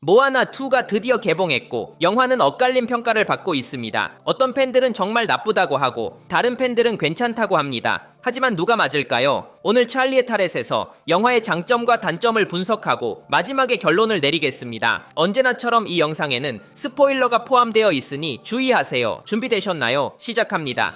모아나2가 드디어 개봉했고 영화는 엇갈린 평가를 받고 있습니다. 어떤 팬들은 정말 나쁘다고 하고 다른 팬들은 괜찮다고 합니다. 하지만 누가 맞을까요? 오늘 찰리의 타렛에서 영화의 장점과 단점을 분석하고 마지막에 결론을 내리겠습니다. 언제나처럼 이 영상에는 스포일러가 포함되어 있으니 주의하세요. 준비되셨나요? 시작합니다.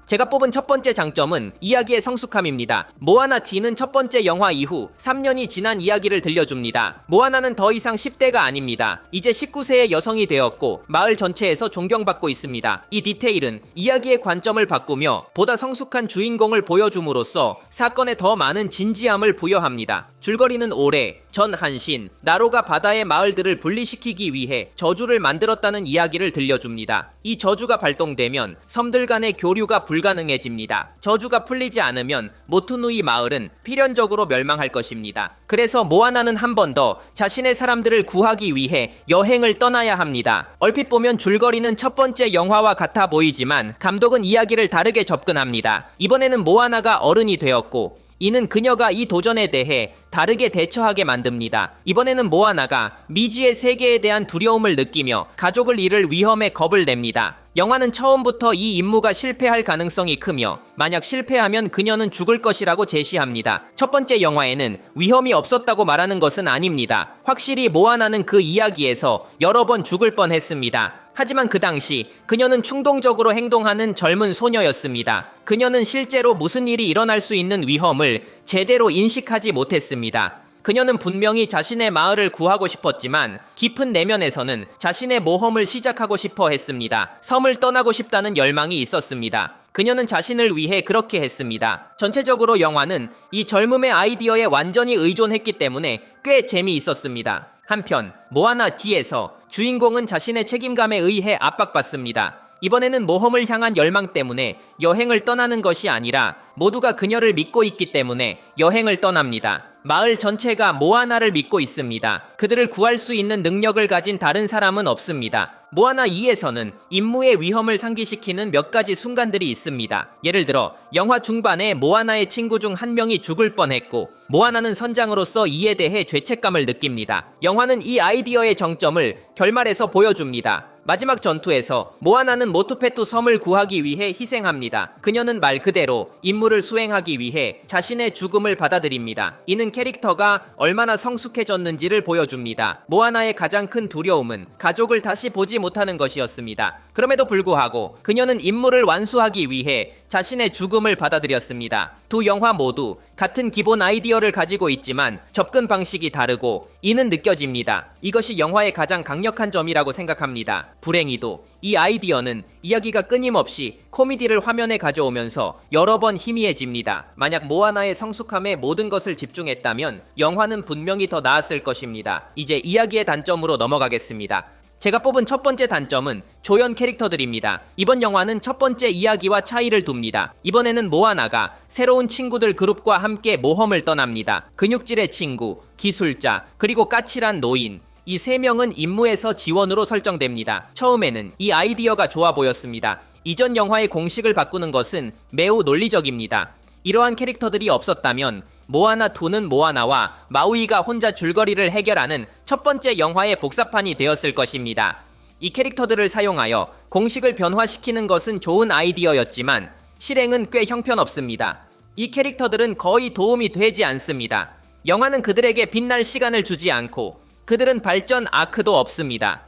제가 뽑은 첫 번째 장점은 이야기의 성숙함입니다. 모아나2는 첫 번째 영화 이후 3년이 지난 이야기를 들려줍니다. 모아나는 더 이상 10대가 아닙니다. 이제 19세의 여성이 되었고 마을 전체에서 존경받고 있습니다. 이 디테일은 이야기의 관점을 바꾸며 보다 성숙한 주인공을 보여줌으로써 사건에 더 많은 진지함을 부여합니다. 줄거리는 오래 전 한신 나로가 바다의 마을들을 분리시키기 위해 저주를 만들었다는 이야기를 들려줍니다. 이 저주가 발동되면 섬들 간의 교류가 불가능해집니다. 저주가 풀리지 않으면 모투누이 마을은 필연적으로 멸망할 것입니다. 그래서 모아나는 한 번 더 자신의 사람들을 구하기 위해 여행을 떠나야 합니다. 얼핏 보면 줄거리는 첫 번째 영화와 같아 보이지만 감독은 이야기를 다르게 접근합니다. 이번에는 모아나가 어른이 되었고 이는 그녀가 이 도전에 대해 다르게 대처하게 만듭니다. 이번에는 모아나가 미지의 세계에 대한 두려움을 느끼며 가족을 잃을 위험에 겁을 냅니다. 영화는 처음부터 이 임무가 실패할 가능성이 크며 만약 실패하면 그녀는 죽을 것이라고 제시합니다. 첫 번째 영화에는 위험이 없었다고 말하는 것은 아닙니다. 확실히 모아나는 그 이야기에서 여러 번 죽을 뻔했습니다. 하지만 그 당시 그녀는 충동적으로 행동하는 젊은 소녀였습니다. 그녀는 실제로 무슨 일이 일어날 수 있는 위험을 제대로 인식하지 못했습니다. 그녀는 분명히 자신의 마을을 구하고 싶었지만 깊은 내면에서는 자신의 모험을 시작하고 싶어 했습니다. 섬을 떠나고 싶다는 열망이 있었습니다. 그녀는 자신을 위해 그렇게 했습니다. 전체적으로 영화는 이 젊음의 아이디어에 완전히 의존했기 때문에 꽤 재미있었습니다. 한편 모아나2에서 주인공은 자신의 책임감에 의해 압박받습니다. 이번에는 모험을 향한 열망 때문에 여행을 떠나는 것이 아니라 모두가 그녀를 믿고 있기 때문에 여행을 떠납니다. 마을 전체가 모아나를 믿고 있습니다. 그들을 구할 수 있는 능력을 가진 다른 사람은 없습니다. 모아나 2에서는 임무의 위험을 상기시키는 몇 가지 순간들이 있습니다. 예를 들어 영화 중반에 모아나의 친구 중 한 명이 죽을 뻔했고 모아나는 선장으로서 이에 대해 죄책감을 느낍니다. 영화는 이 아이디어의 정점을 결말에서 보여줍니다. 마지막 전투에서 모아나는 모투페투 섬을 구하기 위해 희생합니다. 그녀는 말 그대로 임무를 수행하기 위해 자신의 죽음을 받아들입니다. 이는 캐릭터가 얼마나 성숙해졌는지를 보여줍니다. 모아나의 가장 큰 두려움은 가족을 다시 보지 못하는 것이었습니다. 그럼에도 불구하고 그녀는 임무를 완수하기 위해 자신의 죽음을 받아들였습니다. 두 영화 모두 같은 기본 아이디어를 가지고 있지만 접근 방식이 다르고 이는 느껴집니다. 이것이 영화의 가장 강력한 점이라고 생각합니다. 불행히도 이 아이디어는 이야기가 끊임없이 코미디를 화면에 가져오면서 여러 번 희미해집니다. 만약 모아나의 성숙함에 모든 것을 집중했다면 영화는 분명히 더 나았을 것입니다. 이제 이야기의 단점으로 넘어가겠습니다. 제가 뽑은 첫 번째 단점은 조연 캐릭터들입니다. 이번 영화는 첫 번째 이야기와 차이를 둡니다. 이번에는 모아나가 새로운 친구들 그룹과 함께 모험을 떠납니다. 근육질의 친구, 기술자, 그리고 까칠한 노인. 이 세 명은 임무에서 지원으로 설정됩니다. 처음에는 이 아이디어가 좋아 보였습니다. 이전 영화의 공식을 바꾸는 것은 매우 논리적입니다. 이러한 캐릭터들이 없었다면 모아나2는 모아나와 마우이가 혼자 줄거리를 해결하는 첫 번째 영화의 복사판이 되었을 것입니다. 이 캐릭터들을 사용하여 공식을 변화시키는 것은 좋은 아이디어였지만 실행은 꽤 형편없습니다. 이 캐릭터들은 거의 도움이 되지 않습니다. 영화는 그들에게 빛날 시간을 주지 않고 그들은 발전 아크도 없습니다.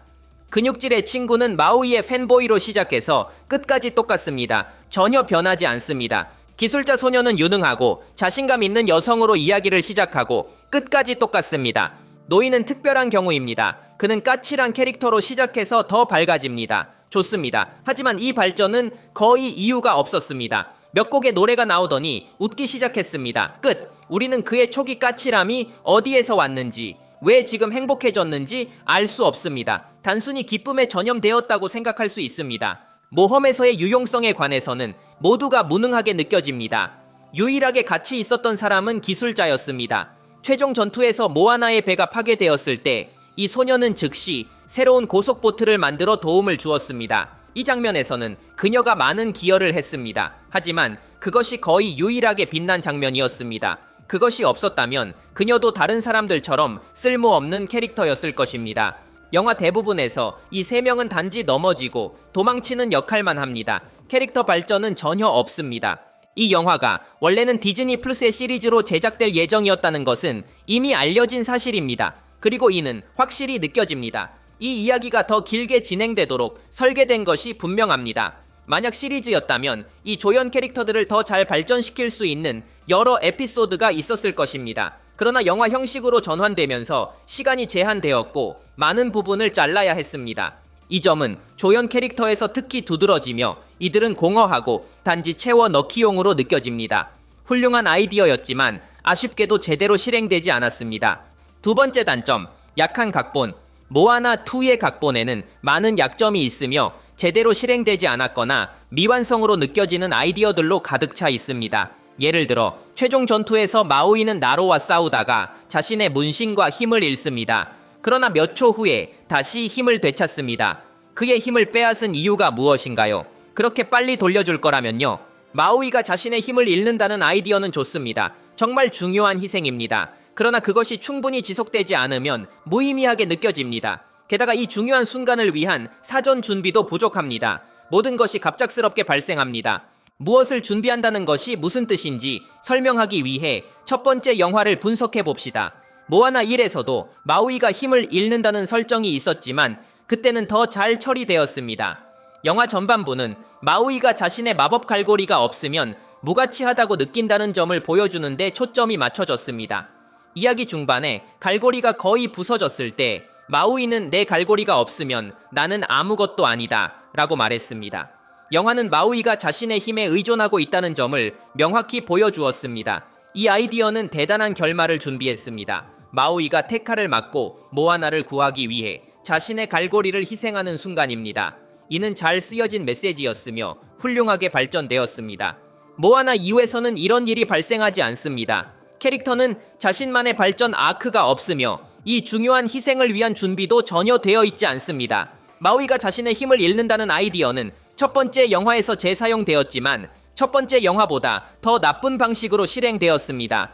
근육질의 친구는 마우이의 팬보이로 시작해서 끝까지 똑같습니다. 전혀 변하지 않습니다. 기술자 소녀는 유능하고 자신감 있는 여성으로 이야기를 시작하고 끝까지 똑같습니다. 노인은 특별한 경우입니다. 그는 까칠한 캐릭터로 시작해서 더 밝아집니다. 좋습니다. 하지만 이 발전은 거의 이유가 없었습니다. 몇 곡의 노래가 나오더니 웃기 시작했습니다. 끝! 우리는 그의 초기 까칠함이 어디에서 왔는지 왜 지금 행복해졌는지 알 수 없습니다. 단순히 기쁨에 전염되었다고 생각할 수 있습니다. 모험에서의 유용성에 관해서는 모두가 무능하게 느껴집니다. 유일하게 같이 있었던 사람은 기술자였습니다. 최종 전투에서 모아나의 배가 파괴되었을 때 이 소녀는 즉시 새로운 고속보트를 만들어 도움을 주었습니다. 이 장면에서는 그녀가 많은 기여를 했습니다. 하지만 그것이 거의 유일하게 빛난 장면이었습니다. 그것이 없었다면 그녀도 다른 사람들처럼 쓸모없는 캐릭터였을 것입니다. 영화 대부분에서 이 세 명은 단지 넘어지고 도망치는 역할만 합니다. 캐릭터 발전은 전혀 없습니다. 이 영화가 원래는 디즈니 플러스의 시리즈로 제작될 예정이었다는 것은 이미 알려진 사실입니다. 그리고 이는 확실히 느껴집니다. 이 이야기가 더 길게 진행되도록 설계된 것이 분명합니다. 만약 시리즈였다면 이 조연 캐릭터들을 더 잘 발전시킬 수 있는 여러 에피소드가 있었을 것입니다. 그러나 영화 형식으로 전환되면서 시간이 제한되었고 많은 부분을 잘라야 했습니다. 이 점은 조연 캐릭터에서 특히 두드러지며 이들은 공허하고 단지 채워 넣기용으로 느껴집니다. 훌륭한 아이디어였지만 아쉽게도 제대로 실행되지 않았습니다. 두 번째 단점, 약한 각본. 모아나2의 각본에는 많은 약점이 있으며 제대로 실행되지 않았거나 미완성으로 느껴지는 아이디어들로 가득 차 있습니다. 예를 들어 최종 전투에서 마우이는 나로와 싸우다가 자신의 문신과 힘을 잃습니다. 그러나 몇 초 후에 다시 힘을 되찾습니다. 그의 힘을 빼앗은 이유가 무엇인가요? 그렇게 빨리 돌려줄 거라면요. 마우이가 자신의 힘을 잃는다는 아이디어는 좋습니다. 정말 중요한 희생입니다. 그러나 그것이 충분히 지속되지 않으면 무의미하게 느껴집니다. 게다가 이 중요한 순간을 위한 사전 준비도 부족합니다. 모든 것이 갑작스럽게 발생합니다. 무엇을 준비한다는 것이 무슨 뜻인지 설명하기 위해 첫 번째 영화를 분석해 봅시다. 모아나 1에서도 마우이가 힘을 잃는다는 설정이 있었지만 그때는 더 잘 처리되었습니다. 영화 전반부는 마우이가 자신의 마법 갈고리가 없으면 무가치하다고 느낀다는 점을 보여주는데 초점이 맞춰졌습니다. 이야기 중반에 갈고리가 거의 부서졌을 때 마우이는 내 갈고리가 없으면 나는 아무것도 아니다 라고 말했습니다. 영화는 마우이가 자신의 힘에 의존하고 있다는 점을 명확히 보여주었습니다. 이 아이디어는 대단한 결말을 준비했습니다. 마우이가 테카를 막고 모아나를 구하기 위해 자신의 갈고리를 희생하는 순간입니다. 이는 잘 쓰여진 메시지였으며 훌륭하게 발전되었습니다. 모아나 이후에서는 이런 일이 발생하지 않습니다. 캐릭터는 자신만의 발전 아크가 없으며 이 중요한 희생을 위한 준비도 전혀 되어 있지 않습니다. 마우이가 자신의 힘을 잃는다는 아이디어는 첫 번째 영화에서 재사용되었지만 첫 번째 영화보다 더 나쁜 방식으로 실행되었습니다.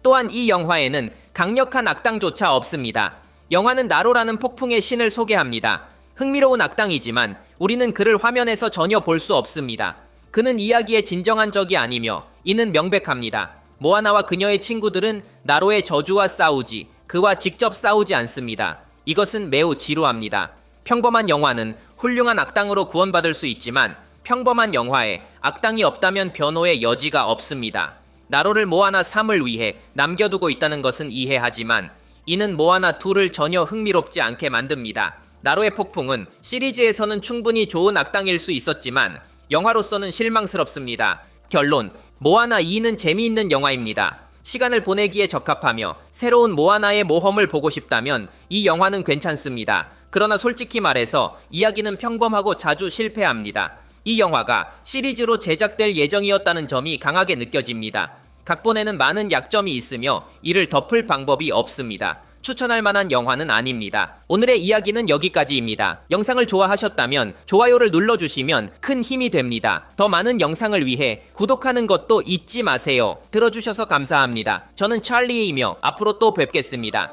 또한 이 영화에는 강력한 악당조차 없습니다. 영화는 나로라는 폭풍의 신을 소개합니다. 흥미로운 악당이지만 우리는 그를 화면에서 전혀 볼 수 없습니다. 그는 이야기의 진정한 적이 아니며 이는 명백합니다. 모아나와 그녀의 친구들은 나로의 저주와 싸우지 그와 직접 싸우지 않습니다. 이것은 매우 지루합니다. 평범한 영화는 훌륭한 악당으로 구원받을 수 있지만 평범한 영화에 악당이 없다면 변호의 여지가 없습니다. 나로를 모아나 3을 위해 남겨두고 있다는 것은 이해하지만 이는 모아나 2를 전혀 흥미롭지 않게 만듭니다. 나로의 폭풍은 시리즈에서는 충분히 좋은 악당일 수 있었지만 영화로서는 실망스럽습니다. 결론, 모아나 2는 재미있는 영화입니다. 시간을 보내기에 적합하며 새로운 모아나의 모험을 보고 싶다면 이 영화는 괜찮습니다. 그러나 솔직히 말해서 이야기는 평범하고 자주 실패합니다. 이 영화가 시리즈로 제작될 예정이었다는 점이 강하게 느껴집니다. 각본에는 많은 약점이 있으며 이를 덮을 방법이 없습니다. 추천할 만한 영화는 아닙니다. 오늘의 이야기는 여기까지입니다. 영상을 좋아하셨다면 좋아요를 눌러주시면 큰 힘이 됩니다. 더 많은 영상을 위해 구독하는 것도 잊지 마세요. 들어주셔서 감사합니다. 저는 찰리이며 앞으로 또 뵙겠습니다.